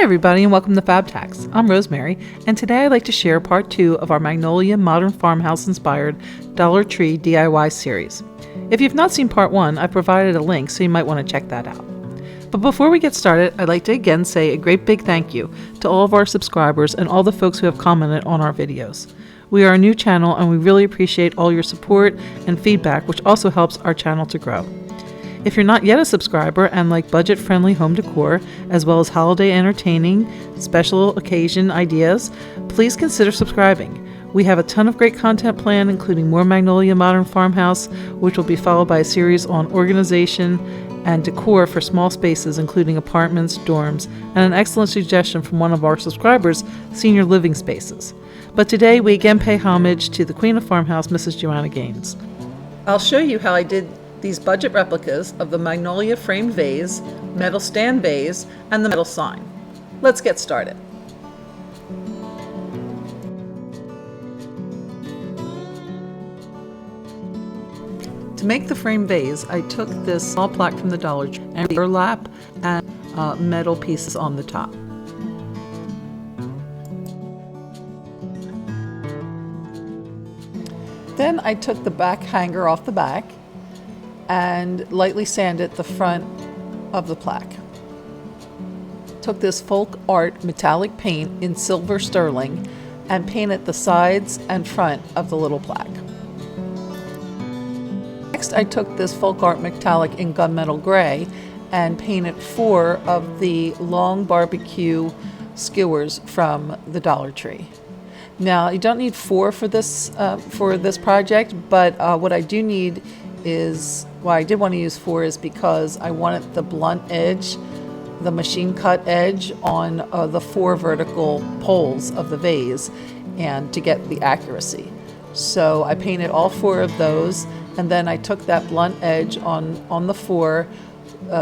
Hi everybody and welcome to FabTax. I'm Rosemary and today I'd like to share part 2 of our Magnolia Modern Farmhouse inspired Dollar Tree DIY series. If you've not seen part 1, I've provided a link so you might want to check that out. But before we get started, I'd like to again say a great big thank you to all of our subscribers and all the folks who have commented on our videos. We are a new channel and we really appreciate all your support and feedback, which also helps our channel to grow. If you're not yet a subscriber and like budget-friendly home decor, as well as holiday entertaining, special occasion ideas, please consider subscribing. We have a ton of great content planned, including more Magnolia Modern Farmhouse, which will be followed by a series on organization and decor for small spaces, including apartments, dorms, and an excellent suggestion from one of our subscribers, senior living spaces. But today, we again pay homage to the Queen of Farmhouse, Mrs. Joanna Gaines. I'll show you how I did these budget replicas of the Magnolia framed vase, metal stand vase, and the metal sign. Let's get started. To make the framed vase, I took this small plaque from the Dollar Tree and burlap and metal pieces on the top. Then I took the back hanger off the back and lightly sanded the front of the plaque. Took this folk art metallic paint in silver sterling and painted the sides and front of the little plaque. Next, I took this folk art metallic in gunmetal gray and painted 4 of the long BBQ skewers from the Dollar Tree. Now, you don't need 4 for this project, but what I do need is, why I did want to use 4 is because I wanted the blunt edge, the machine cut edge on the 4 vertical poles of the vase and to get the accuracy. So I painted all 4 of those, and then I took that blunt edge on the 4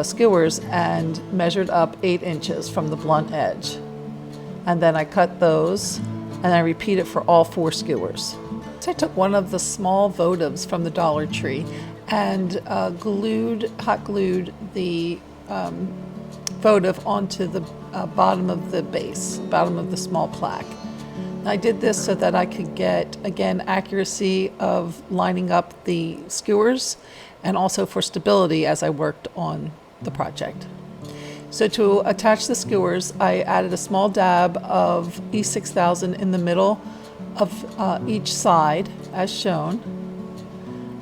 skewers and measured up 8 inches from the blunt edge. And then I cut those and I repeat it for all 4 skewers. So I took one of the small votives from the Dollar Tree and hot glued the votive onto the bottom of the base, bottom of the small plaque. I did this so that I could get, again, accuracy of lining up the skewers and also for stability as I worked on the project. So to attach the skewers, I added a small dab of E6000 in the middle of each side, as shown.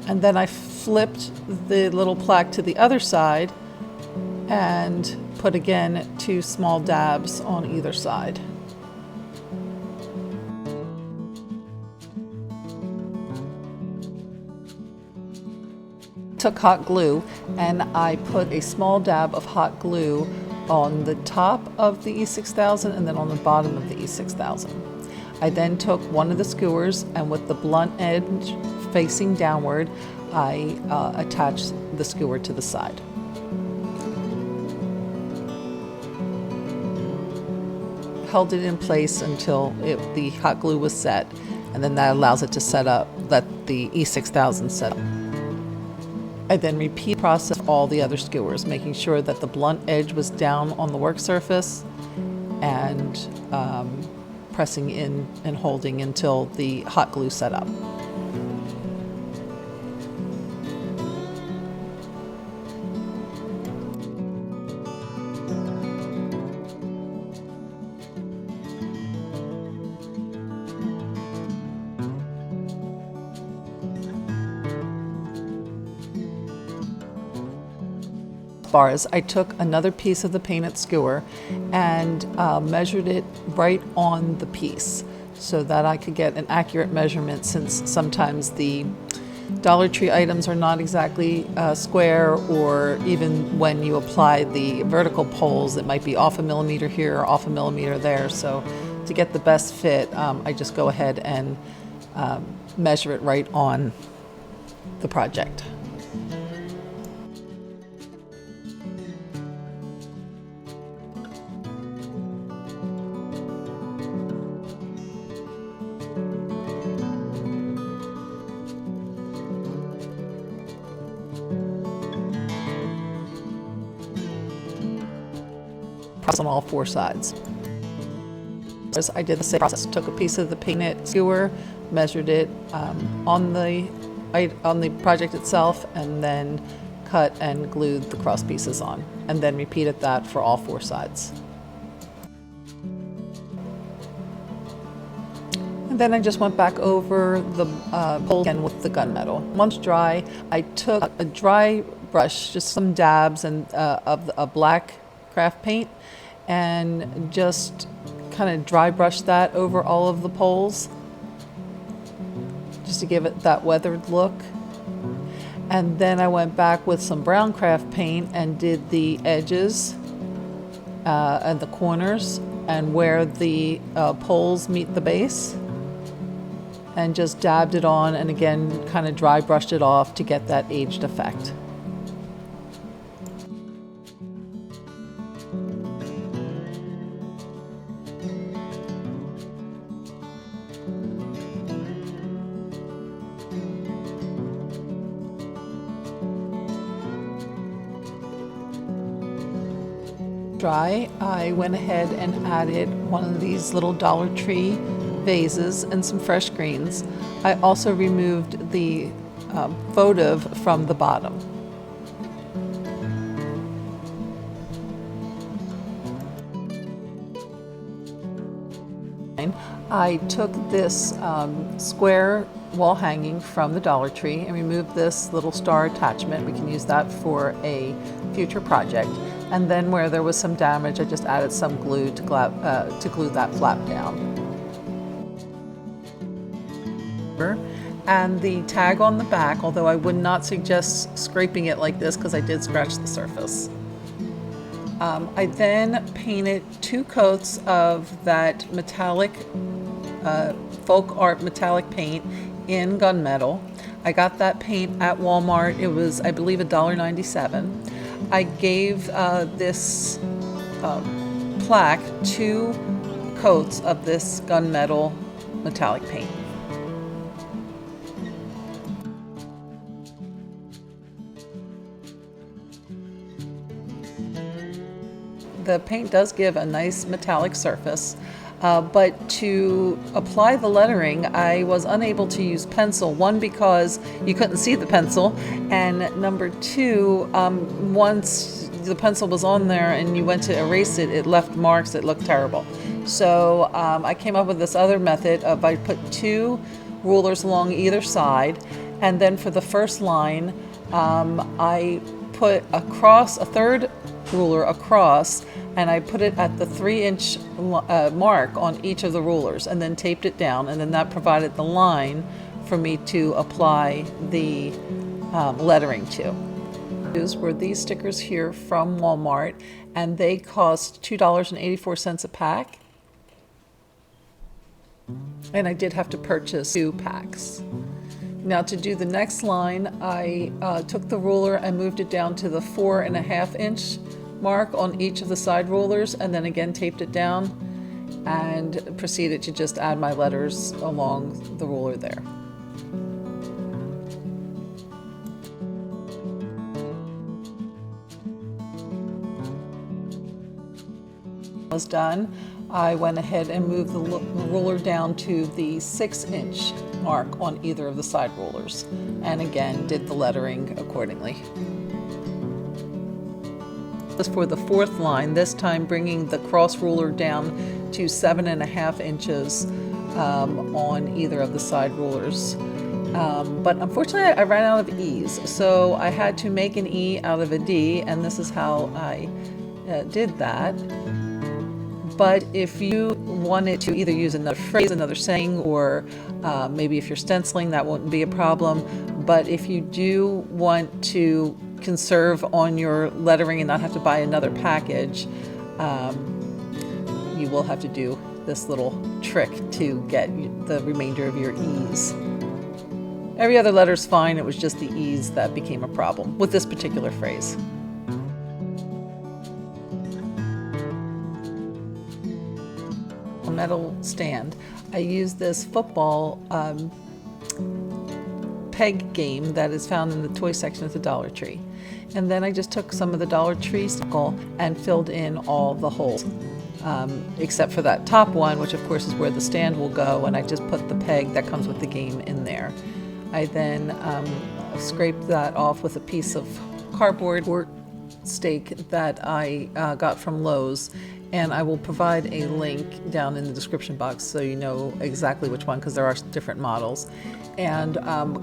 And then I flipped the little plaque to the other side and put, again, 2 small dabs on either side. Took hot glue and I put a small dab of hot glue on the top of the E6000 and then on the bottom of the E6000. I then took one of the skewers and with the blunt edge facing downward, I attached the skewer to the side. Held it in place until the hot glue was set, and then that allows it to set up, let the E6000 set up. I then repeat the process of all the other skewers, making sure that the blunt edge was down on the work surface and pressing in and holding until the hot glue set up. Bars, I took another piece of the painted skewer and measured it right on the piece so that I could get an accurate measurement, since sometimes the Dollar Tree items are not exactly square, or even when you apply the vertical poles, it might be off a millimeter here or off a millimeter there. So to get the best fit, I just go ahead and measure it right on the project. process on all 4 sides. I did the same process. Took a piece of the painted skewer, measured it on the project itself, and then cut and glued the cross pieces on, and then repeated that for all 4 sides. And then I just went back over the pole again with the gunmetal. Once dry, I took a dry brush, just some dabs of a black craft paint, and just kind of dry brush that over all of the poles, just to give it that weathered look. And then I went back with some brown craft paint and did the edges and the corners and where the poles meet the base, and just dabbed it on, and again kind of dry brushed it off to get that aged effect. Dry, I went ahead and added one of these little Dollar Tree vases and some fresh greens. I also removed the votive from the bottom. I took this square wall hanging from the Dollar Tree and removed this little star attachment. We can use that for a future project. And then where there was some damage, I just added some glue to glue that flap down. And the tag on the back, although I would not suggest scraping it like this because I did scratch the surface. I then painted 2 coats of that metallic folk art metallic paint in gunmetal. I got that paint at Walmart. It was, I believe, $1.97. I gave this plaque 2 coats of this gunmetal metallic paint. The paint does give a nice metallic surface, but to apply the lettering, I was unable to use pencil. 1, because you couldn't see the pencil, and number 2, once the pencil was on there and you went to erase it, it left marks. It looked terrible. So I came up with this other method of I put 2 rulers along either side, and then for the first line, I put a 3rd ruler across, and I put it at the 3-inch mark on each of the rulers, and then taped it down, and then that provided the line for me to apply the lettering to. These were these stickers here from Walmart, and they cost $2.84 a pack, and I did have to purchase 2 packs. Now to do the next line, I took the ruler and moved it down to the 4.5-inch mark on each of the side rulers, and then again taped it down and proceeded to just add my letters along the ruler there. Was done, I went ahead and moved the ruler down to the 6-inch mark on either of the side rulers, and again did the lettering accordingly. As for the 4th line, this time bringing the cross ruler down to 7.5 inches on either of the side rulers. But unfortunately I ran out of E's, so I had to make an E out of a D, and this is how I did that. But if you wanted to either use another phrase, another saying, or maybe if you're stenciling, that won't be a problem. But if you do want to conserve on your lettering and not have to buy another package, you will have to do this little trick to get the remainder of your E's. Every other letter's fine, it was just the E's that became a problem with this particular phrase. Metal stand. I used this football peg game that is found in the toy section at the Dollar Tree. And then I just took some of the Dollar Tree stickle and filled in all the holes, except for that top one, which of course is where the stand will go, and I just put the peg that comes with the game in there. I then scraped that off with a piece of cardboard or stake that I got from Lowe's, and I will provide a link down in the description box so you know exactly which one, because there are different models, and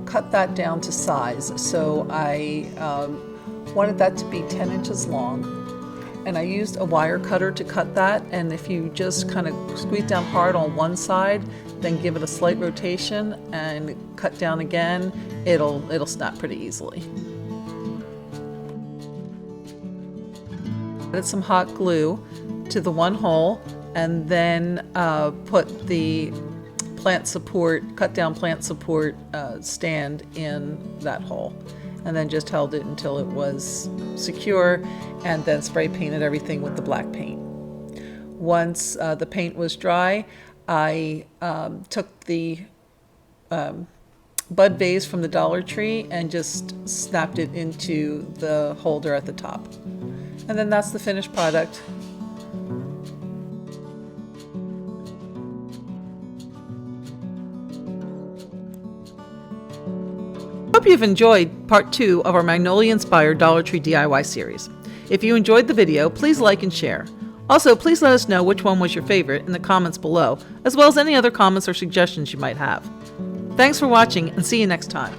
cut that down to size. So I wanted that to be 10 inches long, and I used a wire cutter to cut that, and if you just kind of squeeze down hard on one side, then give it a slight rotation and cut down again, it'll snap pretty easily. Added some hot glue to the one hole, and then put the plant support, cut down plant support stand in that hole, and then just held it until it was secure, and then spray painted everything with the black paint. Once the paint was dry, I took the bud vase from the Dollar Tree and just snapped it into the holder at the top. And then that's the finished product. Hope you've enjoyed part 2 of our Magnolia-inspired Dollar Tree DIY series. If you enjoyed the video, please like and share. Also, please let us know which one was your favorite in the comments below, as well as any other comments or suggestions you might have. Thanks for watching, and see you next time.